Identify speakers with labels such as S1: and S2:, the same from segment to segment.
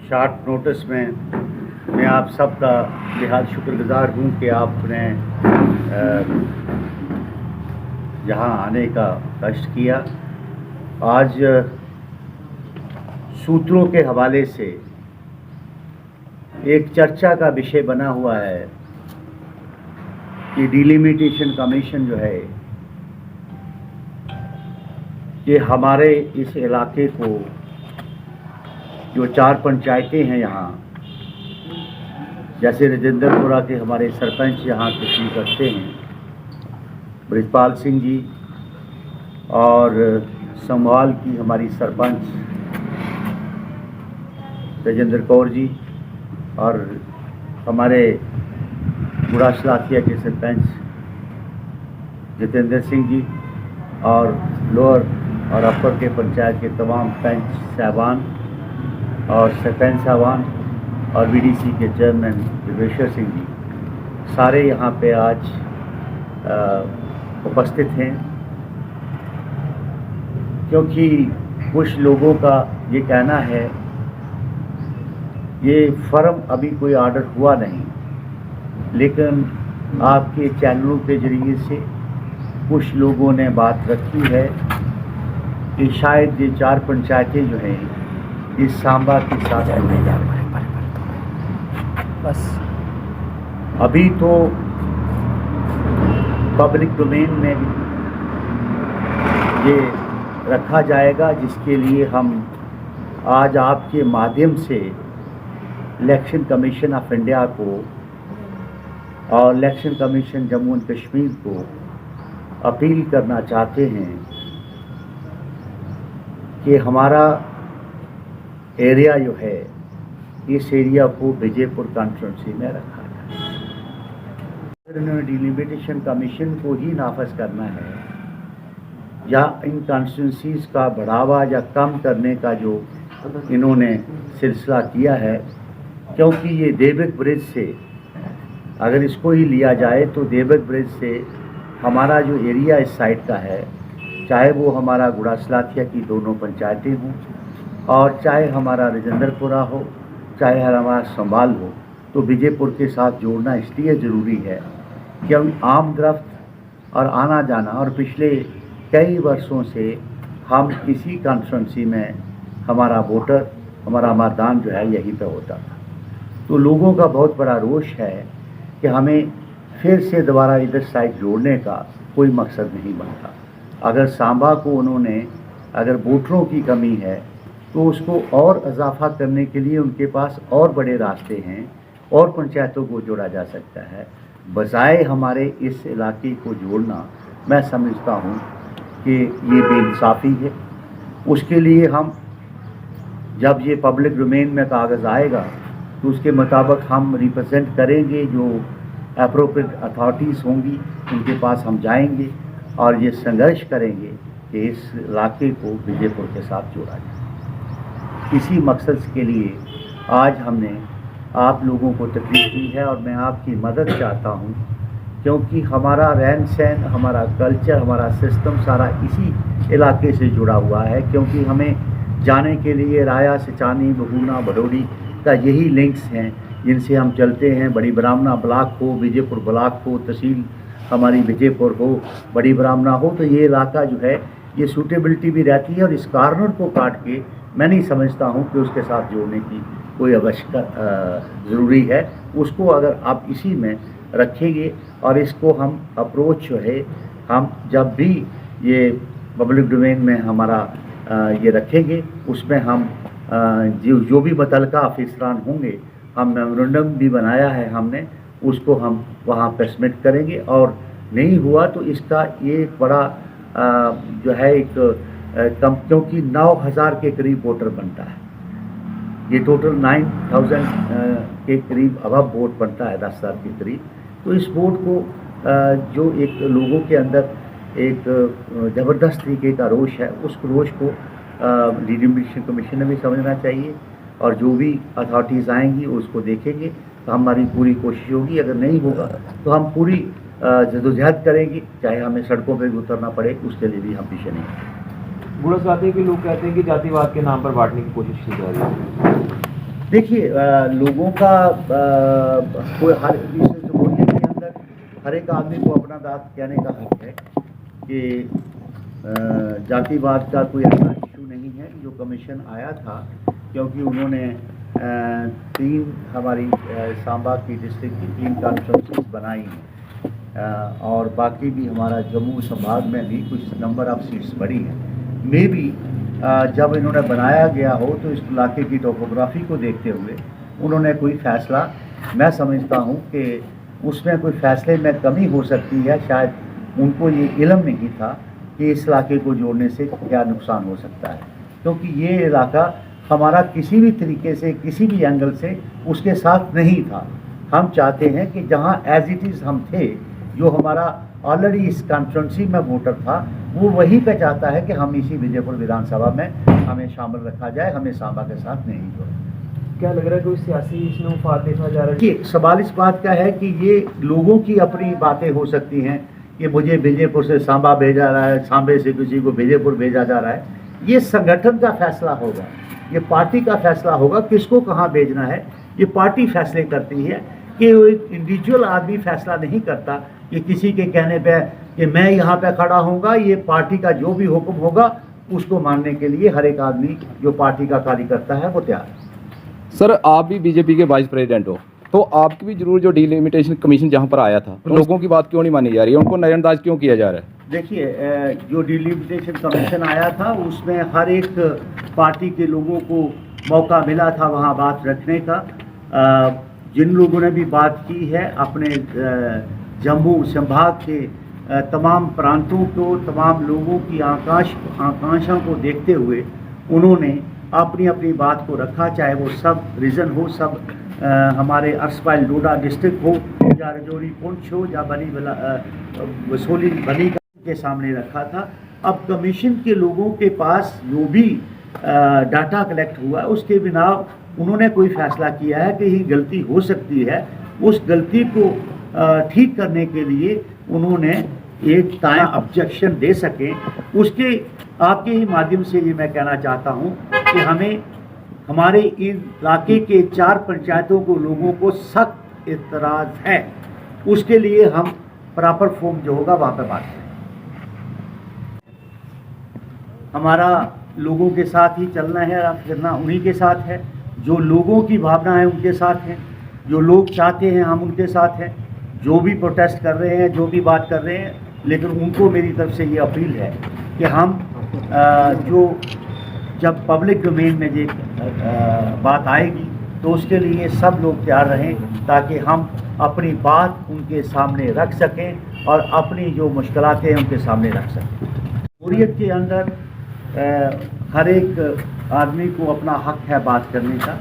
S1: Short notice में मैं आप सबका बेहद शुक्रगुजार हूँ कि आपने यहाँ आने का कष्ट किया। आज सूत्रों के हवाले से एक चर्चा का विषय बना हुआ है कि डिलिमिटेशन कमीशन जो है कि हमारे इस इलाके को जो 4 पंचायतें हैं यहाँ, जैसे राजेंद्रपुरा के हमारे सरपंच यहाँ तशरीफ रखते हैं ब्रिजपाल सिंह जी, और संभाल की हमारी सरपंच राजेंद्र कौर जी, और हमारे गुड़ा सलाथिया के सरपंच जितेंद्र सिंह जी, और लोअर और अपर के पंचायत के तमाम पंच साहबान और सरपंच साहबान और बीडीसी के चेयरमैन विवेश्वर सिंह जी, सारे यहाँ पे आज उपस्थित हैं। क्योंकि कुछ लोगों का ये कहना है ये फर्म अभी कोई ऑर्डर हुआ नहीं, लेकिन आपके चैनलों के जरिए से कुछ लोगों ने बात रखी है कि शायद ये 4 पंचायतें जो हैं इस सांबा के साथ जुड़ी जा रही हैं। बस अभी तो पब्लिक डोमेन में ये रखा जाएगा, जिसके लिए हम आज आपके माध्यम से इलेक्शन कमीशन ऑफ इंडिया को और election commission Jammu and Kashmir को अपील करना चाहते हैं कि हमारा एरिया जो है, इस एरिया को विजयपुर कॉन्स्टिट्यूंसी में रखा जाए। उन्होंने डिलिमिटेशन कमीशन को ही नाफज करना है या इन कॉन्स्टिट्यूंसीज़ का बढ़ावा या कम करने का जो इन्होंने सिलसिला किया है, क्योंकि ये देवक ब्रिज से अगर इसको ही लिया जाए तो देवक ब्रिज से हमारा जो एरिया इस साइड का है, चाहे वो हमारा गुड़ा सलाथिया की दोनों पंचायतें हों और चाहे हमारा राजेंद्रपुरा हो, चाहे हमारा संभाल हो, तो विजयपुर के साथ जोड़ना इसलिए ज़रूरी है कि हम आम दरख्त और आना जाना, और पिछले कई वर्षों से हम इसी कॉन्स्टिट्यूंसी में हमारा वोटर, हमारा मतदान जो है यहीं पे होता था। तो लोगों का बहुत बड़ा रोष है कि हमें फिर से दोबारा इधर साइड जोड़ने का कोई मकसद नहीं बनता। अगर सांबा को उन्होंने, अगर वोटरों की कमी है तो उसको और इजाफा करने के लिए उनके पास और बड़े रास्ते हैं, और पंचायतों को जोड़ा जा सकता है। बजाय हमारे इस इलाके को जोड़ना, मैं समझता हूँ कि ये बेइंसाफ़ी है। उसके लिए हम जब ये पब्लिक डोमेन में कागज़ आएगा तो उसके मुताबिक हम रिप्रेजेंट करेंगे, जो अप्रोप्रिएट अथॉरिटीज़ होंगी उनके पास हम जाएंगे और ये संघर्ष करेंगे कि इस इलाके को विजयपुर के साथ जोड़ा जाए। इसी मकसद के लिए आज हमने आप लोगों को तकलीफ दी है और मैं आपकी मदद चाहता हूँ, क्योंकि हमारा रहन सहन, हमारा कल्चर, हमारा सिस्टम सारा इसी इलाके से जुड़ा हुआ है। क्योंकि हमें जाने के लिए राया, सिचानी, बगुना, बडोरी का यही लिंक्स हैं जिनसे हम चलते हैं। बड़ी ब्राह्मणा ब्लॉक हो, विजयपुर ब्लॉक हो, तहसील हमारी विजयपुर हो, बड़ी ब्राह्मणा हो, तो ये इलाका जो है ये सूटेबिलिटी भी रहती है। और इस कॉर्नर को काट के मैं नहीं समझता हूँ कि उसके साथ जोड़ने की कोई आवश्यकता ज़रूरी है। उसको अगर आप इसी में रखेंगे और इसको हम अप्रोच जो है, हम जब भी ये पब्लिक डोमेन में हमारा ये रखेंगे, उसमें हम जो भी मुतल्लिका अफसरान होंगे, हम मेमोरेंडम भी बनाया है हमने, उसको हम वहाँ पे सबमिट करेंगे। और नहीं हुआ तो इसका ये बड़ा जो है एक कम, क्योंकि 9000 के करीब वोटर बनता है, ये टोटल 9000 के करीब अबव वोट बनता है, 10,000 के करीब। तो इस वोट को जो एक लोगों के अंदर एक ज़बरदस्त तरीके का रोष है, उस रोष को डिलिमिटेशन कमीशन ने भी समझना चाहिए, और जो भी अथॉरिटीज़ आएंगी उसको देखेंगे। तो हमारी पूरी कोशिश होगी, अगर नहीं होगा तो हम पूरी जदोजहद करेंगे, चाहे हमें सड़कों पर भी उतरना पड़े, उसके लिए भी हम पीछे नहीं हैं।
S2: गुड़ा सलाथिया के लोग कहते हैं कि जातिवाद के नाम पर बांटने की कोशिश की जा रही है।
S1: देखिए लोगों का कोई हर इस जमहूरियत के अंदर हर एक आदमी को अपना बात कहने का हक है कि जातिवाद का कोई ऐसा इशू नहीं है। जो कमीशन आया था क्योंकि उन्होंने 3 हमारी सांबा की डिस्ट्रिक्ट की 3 कॉन्स्टिट्यूंसीज बनाई हैं और बाकी भी हमारा जम्मू संभाग में भी कुछ नंबर ऑफ सीट्स बढ़ी हैं। मे भी जब इन्होंने बनाया गया हो तो इस इलाके की टोपोग्राफी को देखते हुए उन्होंने कोई फ़ैसला, मैं समझता हूँ कि उसमें कोई फ़ैसले में कमी हो सकती है। शायद उनको ये इल्म नहीं था कि इस इलाके को जोड़ने से क्या नुकसान हो सकता है, क्योंकि ये इलाका हमारा किसी भी तरीके से किसी भी एंगल से उसके साथ नहीं था। हम चाहते हैं कि जहाँ एज इट इज़ हम थे, जो हमारा ऑलरेडी इस कॉन्स्टिट्यूंसी में वोटर था, वो वहीं पे चाहता है कि हम इसी विजयपुर विधानसभा में हमें शामिल रखा जाए, हमें सांबा के साथ नहीं जोड़े।
S2: क्या लग रहा है कोई सियासी इसमें मुफाद देखा जा रहा है?
S1: कि सवाल इस बात का है कि ये लोगों की अपनी बातें हो सकती हैं कि मुझे विजयपुर से सांबा भेजा रहा है, सांबे से किसी को विजयपुर भेजा जा रहा है। ये संगठन का फैसला होगा, ये पार्टी का फैसला होगा किसको कहाँ भेजना है। ये पार्टी फैसले करती है कि एक इंडिविजुअल आदमी फैसला नहीं करता कि किसी के कहने पे कि मैं यहाँ पे खड़ा होऊंगा। ये पार्टी का जो भी हुक्म होगा उसको मानने के लिए हर एक आदमी जो पार्टी का कार्यकर्ता है वो तैयार है।
S3: सर, आप भी बीजेपी के वाइस प्रेसिडेंट हो, तो आपकी भी जरूर जो डिलिमिटेशन कमीशन जहाँ पर आया था, तो लोगों की बात क्यों नहीं मानी जा रही है, उनको नज़रअंदाज क्यों किया जा रहा है?
S1: देखिए जो डिलिमिटेशन कमीशन आया था उसमें हर एक पार्टी के लोगों को मौका मिला था वहाँ बात रखने का। जिन लोगों ने भी बात की है अपने जम्मू संभाग के तमाम प्रांतों को, तमाम लोगों की आकांक्षा को देखते हुए उन्होंने अपनी अपनी बात को रखा, चाहे वो सब रीजन हो, सब हमारे अर्सपाइल डोडा डिस्ट्रिक्ट हो या रजौरी पुंछ हो या वसोली बनी के सामने रखा था। अब कमीशन के लोगों के पास जो भी डाटा कलेक्ट हुआ है उसके बिना उन्होंने कोई फैसला किया है कि ये गलती हो सकती है। उस गलती को ठीक करने के लिए उन्होंने एक कायम ऑब्जेक्शन दे सकें। उसके आपके ही माध्यम से ये मैं कहना चाहता हूँ कि हमें हमारे इलाके के 4 पंचायतों को लोगों को सख्त इतराज़ है, उसके लिए हम प्रॉपर फॉर्म जो होगा वहाँ पर बात करें। हमारा लोगों के साथ ही चलना है और फिरना उन्हीं के साथ है। जो लोगों की भावना है उनके साथ है, जो लोग चाहते हैं हम उनके साथ हैं। जो भी प्रोटेस्ट कर रहे हैं, जो भी बात कर रहे हैं, लेकिन उनको मेरी तरफ से ये अपील है कि हम जो जब पब्लिक डोमेन में ये बात आएगी तो उसके लिए सब लोग तैयार रहें ताकि हम अपनी बात उनके सामने रख सकें और अपनी जो मुश्किलातें हैं उनके सामने रख सकें। जमहूरियत के अंदर हर एक आदमी को अपना हक है बात करने का।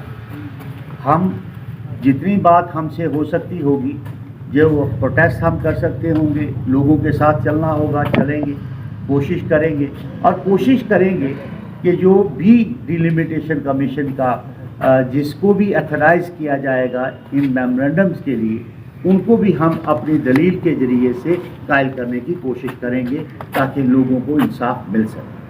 S1: हम जितनी बात हमसे हो सकती होगी, जो प्रोटेस्ट हम कर सकते होंगे, लोगों के साथ चलना होगा, चलेंगे, कोशिश करेंगे और कोशिश करेंगे कि जो भी डिलिमिटेशन कमीशन का जिसको भी अथराइज़ किया जाएगा इन मेमोरेंडम्स के लिए, उनको भी हम अपनी दलील के ज़रिए से कायल करने की कोशिश करेंगे ताकि लोगों को इंसाफ मिल सके।